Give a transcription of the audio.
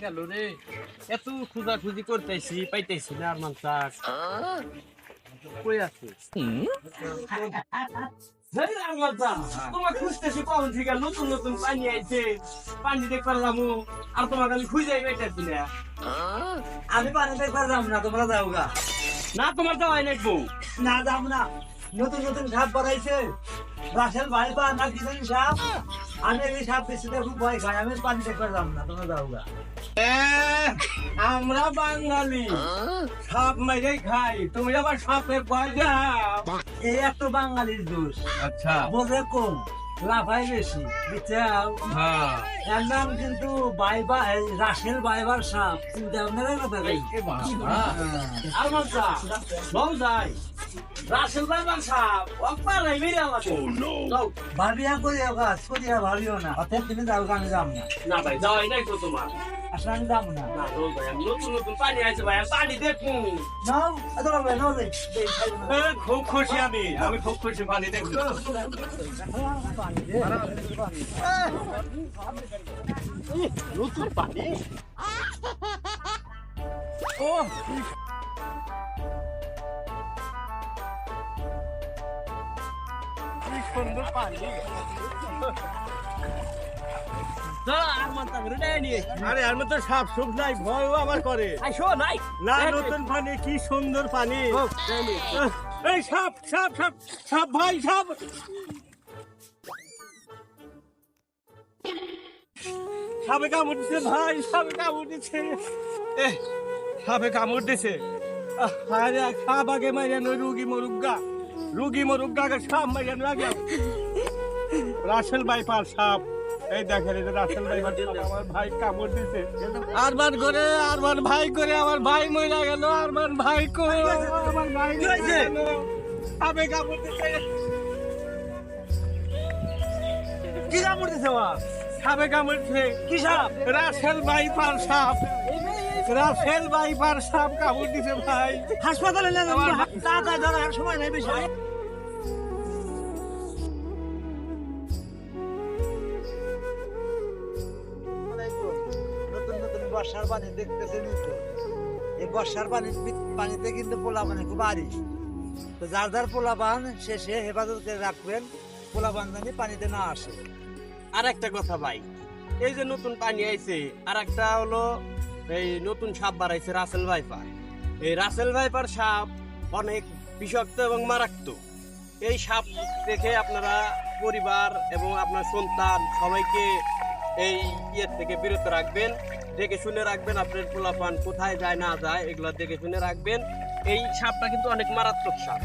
গেল রে, এত খুঁজাখুঁজি করতেছি পাইতেছি না আর মানসাক কই আছিস? তোমার খুঁজতেছি কখন থেকে, নতুন নতুন পানি আইছে, পানি দেখতে পারলাম আর তোমার খালি খুঁজাই পাইতেছি না। আমি পানি দেখবার যাবো না, তোমরা যাও গা। না তোমার যাওয়াই নাকবো না যাবো না, নতুন নতুন সাপ বাড়াইছে, রাসেল ভাই পা না কি জানি সাপ। আমি এই সাপ বেশি খুব ভয় খাই, আমি পানি দেখবার যাবো না, তোমরা যাও গা। আমরা বাঙালি সাপ মেরে খাই, তুমি আবার সাপের ভয় যাও। এই একটু বাঙালির দোষ, আচ্ছা বোঝে কম লাফাই বেশি, বুঝছাও? হ্যাঁ এর নাম কিন্তু বাইবা, রাসেল বাইবার সাপ, চিন্তা ভাবনা কথা কই। আর মানসা লও যাই রাসেল ভাইবার সাপ অপার নাই মেরে আমাকে। যাও। ভাবিয়া করিও কাজ করিয়া ভাবিও না, অর্থাৎ তুমি যাও গা, আমি যাবো না। না ভাই যাওয়াই নাই তো তোমার। আসলে আমি যাবো না। না রোজ ভাই আমি নতুন নতুন পানি আছে ভাই, আমি পানি দেখবো। নাও এত ভাবে নাও রে, খুব খুশি আমি খুব খুশি পানি দেখবো। নতুন পানি ও কি সুন্দর পানি। আরে আর মতো সাপ সুপ নাই, ভয়ও আমার করে। না নতুন পানি, কি সুন্দর পানি। এই সাপ সাপ সাপ সাপ ভাই, সাপ সাপে কামড় দিছে ভাই, সাপে কামড় দিছে। সাপে কামড় দিছে। আরে সাপ আগে মারিয়ানো, রুগী মরুগা, রুগী মরুগা আগে সাপ মারিয়ানো আগে। রাসেল বাইপার সাপ, এই দেখেন এই যে রাসেল বাইপার সাপ, আমার ভাই কামড় দিছে। আরবার করে ভাই করে, আমার ভাই মরে গেল, আমার ভাই করে, আমার ভাই হয়েছে সাপে কামড় দিছে। কি কামড় দিছে বাবা? সাপে কামড় দিছে। কি সাপ? রাসেল বাইপার সাপ, রাসেল বাইপার সাপ কামড় দিছে ভাই। হাসপাতালে না তাড়াতাড়ি ধরো, আর সময় নেই বেশি। নতুন নতুন বর্ষার পানি দেখতেছেন তো, এই বর্ষার পানিতে কিন্তু পোলা পানি খুব আরিস। তো যার যার পোলা পান সে হেফাজত করে রাখবেন, পোলা পান জানি পানিতে না আসে। আর একটা কথা ভাই, এই যে নতুন পানি আইছে, আর একটা হলো এই নতুন সাপ বাড়াইছে রাসেল ভাইপার। এই রাসেল ভাইপার সাপ অনেক বিষাক্ত এবং মারাত্মক। এই সাপ দেখে আপনারা পরিবার এবং আপনার সন্তান সবাইকে এই ইয়ের থেকে বিরত রাখবেন, দেখে শুনে রাখবেন। আপনার পোলাপান কোথায় যায় না যায় এগুলো দেখে শুনে রাখবেন। এই সাপটা কিন্তু অনেক মারাত্মক সাপ।